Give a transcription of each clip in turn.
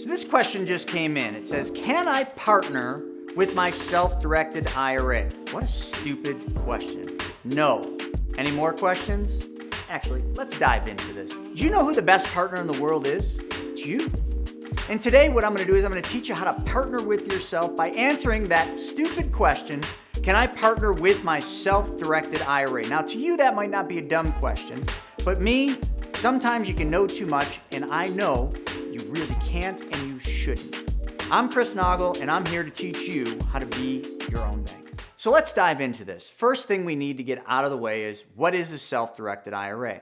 So this question just came in. It says, can I partner with my self-directed IRA? What a stupid question. No. Any more questions? Actually, let's dive into this. Do you know who the best partner in the world is? It's you. And today what I'm going to do is I'm going to teach you how to partner with yourself by answering that stupid question, can I partner with my self-directed IRA? Now to you that might not be a dumb question, but me, sometimes you can know too much, and I know you really can't and you shouldn't. I'm Chris Naugle, and I'm here to teach you how to be your own bank. So let's dive into this. First thing we need to get out of the way is, what is a self-directed IRA?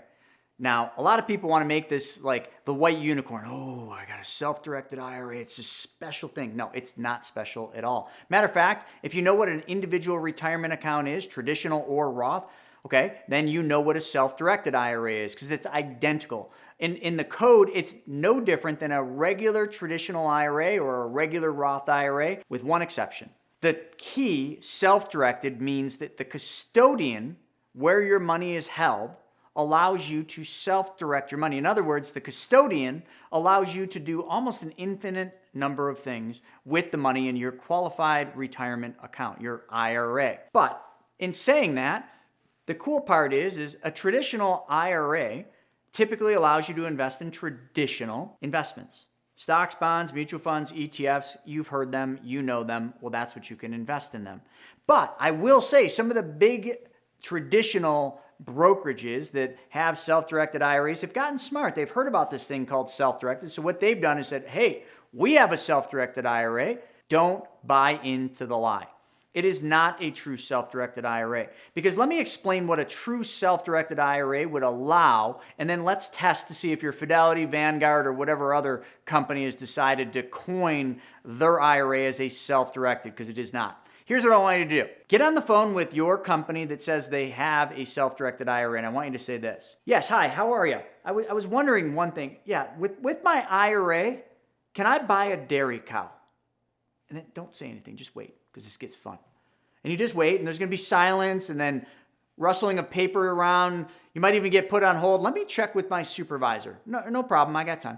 Now, a lot of people want to make this like the white unicorn. Oh, I got a self-directed IRA. It's a special thing. No, it's not special at all. Matter of fact, if you know what an individual retirement account is, traditional or Roth, okay, then you know what a self-directed IRA is because it's identical. In the code, it's no different than a regular traditional IRA or a regular Roth IRA with one exception. The key, self-directed, means that the custodian where your money is held allows you to self-direct your money. In other words, the custodian allows you to do almost an infinite number of things with the money in your qualified retirement account, your IRA. But in saying that, the cool part is a traditional IRA typically allows you to invest in traditional investments. Stocks, bonds, mutual funds, ETFs, you've heard them, you know them. Well, that's what you can invest in them. But I will say some of the big traditional brokerages that have self-directed IRAs have gotten smart. They've heard about this thing called self-directed. So what they've done is said, hey, we have a self-directed IRA. Don't buy into the lie. It is not a true self-directed IRA. Because let me explain what a true self-directed IRA would allow, and then let's test to see if your Fidelity, Vanguard, or whatever other company has decided to coin their IRA as a self-directed, because it is not. Here's what I want you to do. Get on the phone with your company that says they have a self-directed IRA, and I want you to say this. Yes, hi, how are you? I was wondering one thing. Yeah, with my IRA, can I buy a dairy cow? And then don't say anything, just wait, because this gets fun. And you just wait, and there's going to be silence, and then rustling of paper around. You might even get put on hold. Let me check with my supervisor. No problem, I got time.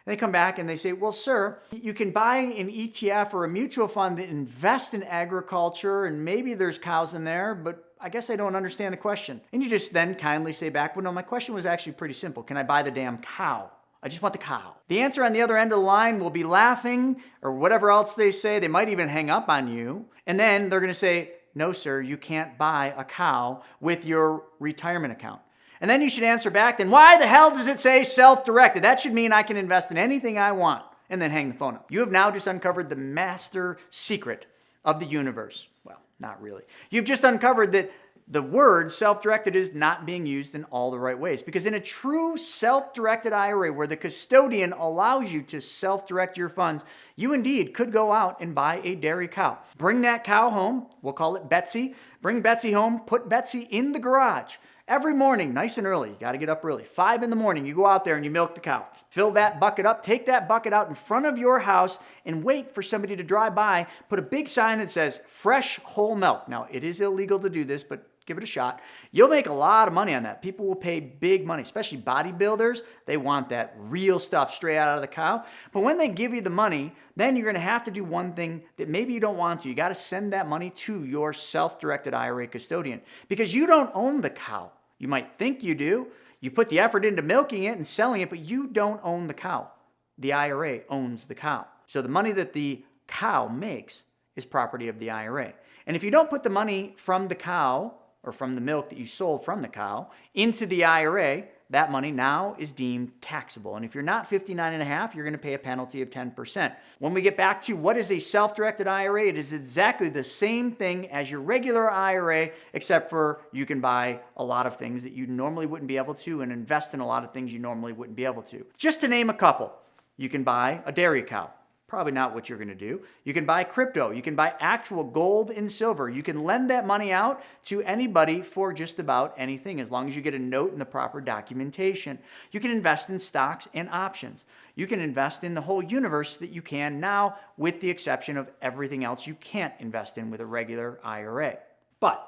And they come back and they say, well, sir, you can buy an ETF or a mutual fund that invests in agriculture, and maybe there's cows in there, but I guess I don't understand the question. And you just then kindly say back, well, no, my question was actually pretty simple. Can I buy the damn cow? I just want the cow. The answer on the other end of the line will be laughing or whatever else they say. They might even hang up on you. And then they're going to say, no, sir, you can't buy a cow with your retirement account. And then you should answer back, then why the hell does it say self-directed? That should mean I can invest in anything I want. And then hang the phone up. You have now just uncovered the master secret of the universe. Well, not really. You've just uncovered that the word self-directed is not being used in all the right ways. Because in a true self-directed IRA where the custodian allows you to self-direct your funds, you indeed could go out and buy a dairy cow. Bring that cow home, we'll call it Betsy. Bring Betsy home, put Betsy in the garage. Every morning, nice and early, you got to get up early. 5 in the morning, you go out there and you milk the cow. Fill that bucket up, take that bucket out in front of your house and wait for somebody to drive by. Put a big sign that says fresh whole milk. Now, it is illegal to do this, but give it a shot. You'll make a lot of money on that. People will pay big money, especially bodybuilders. They want that real stuff straight out of the cow. But when they give you the money, then you're going to have to do one thing that maybe you don't want to. You got to send that money to your self-directed IRA custodian because you don't own the cow. You might think you do. You put the effort into milking it and selling it, but you don't own the cow. The IRA owns the cow. So the money that the cow makes is property of the IRA. And if you don't put the money from the cow or from the milk that you sold from the cow into the IRA, that money now is deemed taxable. And if you're not 59.5, you're going to pay a penalty of 10%. When we get back to what is a self-directed IRA, it is exactly the same thing as your regular IRA, except for you can buy a lot of things that you normally wouldn't be able to and invest in a lot of things you normally wouldn't be able to. Just to name a couple, you can buy a dairy cow. Probably not what you're going to do. You can buy crypto. You can buy actual gold and silver. You can lend that money out to anybody for just about anything as long as you get a note and the proper documentation. You can invest in stocks and options. You can invest in the whole universe that you can now, with the exception of everything else you can't invest in with a regular IRA. But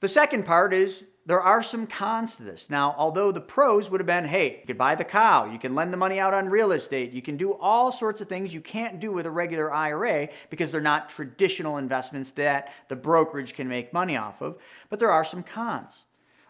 The second part is there are some cons to this. Now, although the pros would have been, hey, you could buy the cow, you can lend the money out on real estate, you can do all sorts of things you can't do with a regular IRA because they're not traditional investments that the brokerage can make money off of, but there are some cons.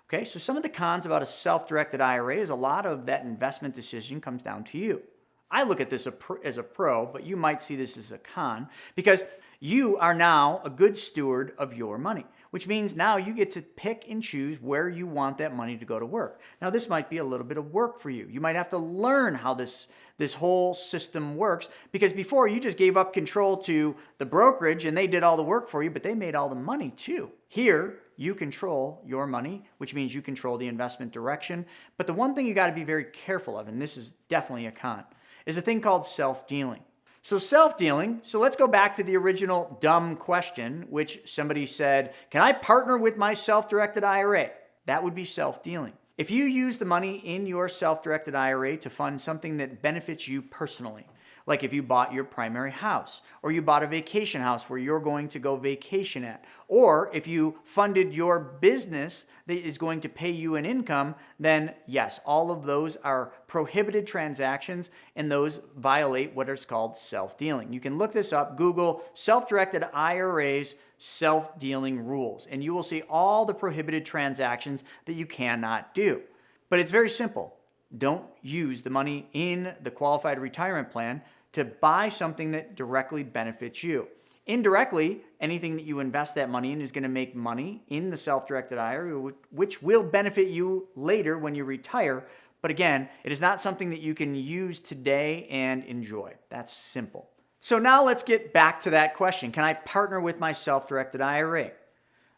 Okay, so some of the cons about a self-directed IRA is a lot of that investment decision comes down to you. I look at this as a pro, but you might see this as a con because you are now a good steward of your money, which means now you get to pick and choose where you want that money to go to work. Now, this might be a little bit of work for you. You might have to learn how this whole system works because before you just gave up control to the brokerage and they did all the work for you, but they made all the money too. Here, you control your money, which means you control the investment direction. But the one thing you got to be very careful of, and this is definitely a con, is a thing called self-dealing. So self-dealing, so let's go back to the original dumb question, which somebody said, can I partner with my self-directed IRA? That would be self-dealing. If you use the money in your self-directed IRA to fund something that benefits you personally, like if you bought your primary house, or you bought a vacation house where you're going to go vacation at, or if you funded your business that is going to pay you an income, then yes, all of those are prohibited transactions and those violate what is called self-dealing. You can look this up, Google self-directed IRAs self-dealing rules, and you will see all the prohibited transactions that you cannot do. But it's very simple. Don't use the money in the qualified retirement plan to buy something that directly benefits you. Indirectly, anything that you invest that money in is going to make money in the self-directed IRA, which will benefit you later when you retire. But again, it is not something that you can use today and enjoy. That's simple. So now let's get back to that question. Can I partner with my self-directed IRA?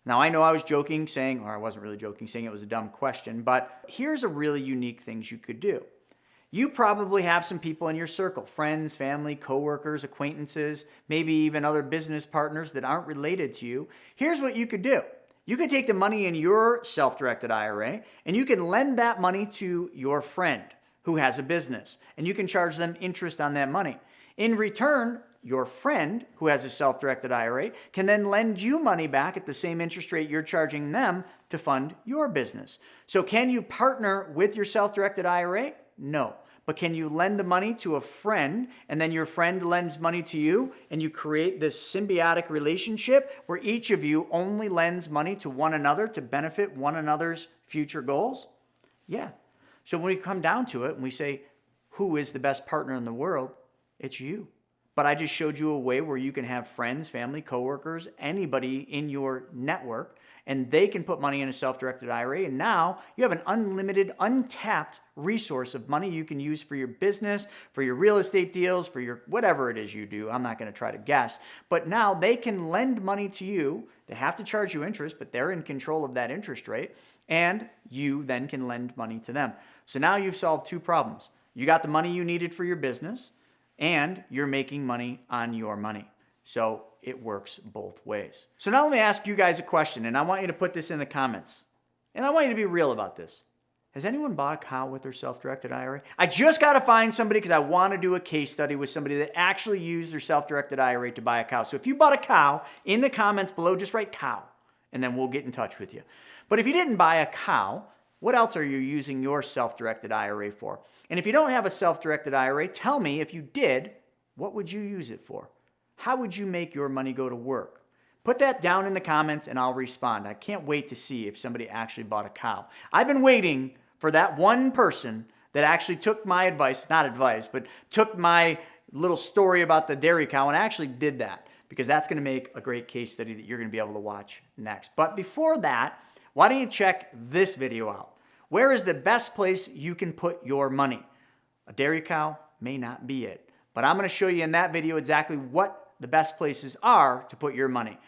Now, I know I was joking saying, or I wasn't really joking saying it was a dumb question, but here's a really unique things you could do. You probably have some people in your circle, friends, family, coworkers, acquaintances, maybe even other business partners that aren't related to you. Here's what you could do. You could take the money in your self-directed IRA and you can lend that money to your friend who has a business, and you can charge them interest on that money. In return, your friend who has a self-directed IRA can then lend you money back at the same interest rate you're charging them to fund your business. So can you partner with your self-directed IRA? No. But can you lend the money to a friend and then your friend lends money to you and you create this symbiotic relationship where each of you only lends money to one another to benefit one another's future goals? Yeah. So when we come down to it and we say, who is the best partner in the world? It's you. But I just showed you a way where you can have friends, family, coworkers, anybody in your network, and they can put money in a self-directed IRA. And now you have an unlimited, untapped resource of money you can use for your business, for your real estate deals, for your whatever it is you do. I'm not going to try to guess. But now they can lend money to you. They have to charge you interest, but they're in control of that interest rate. And you then can lend money to them. So now you've solved two problems. You got the money you needed for your business, and you're making money on your money. So it works both ways. So now let me ask you guys a question, and I want you to put this in the comments. And I want you to be real about this. Has anyone bought a cow with their self-directed IRA? I just got to find somebody because I want to do a case study with somebody that actually used their self-directed IRA to buy a cow. So if you bought a cow, in the comments below, just write cow, and then we'll get in touch with you. But if you didn't buy a cow, what else are you using your self-directed IRA for? And if you don't have a self-directed IRA, tell me if you did, what would you use it for? How would you make your money go to work? Put that down in the comments and I'll respond. I can't wait to see if somebody actually bought a cow. I've been waiting for that one person that actually took my advice, not advice, but took my little story about the dairy cow and actually did that, because that's going to make a great case study that you're going to be able to watch next. But before that, why don't you check this video out? Where is the best place you can put your money? A dairy cow may not be it, but I'm going to show you in that video exactly what the best places are to put your money.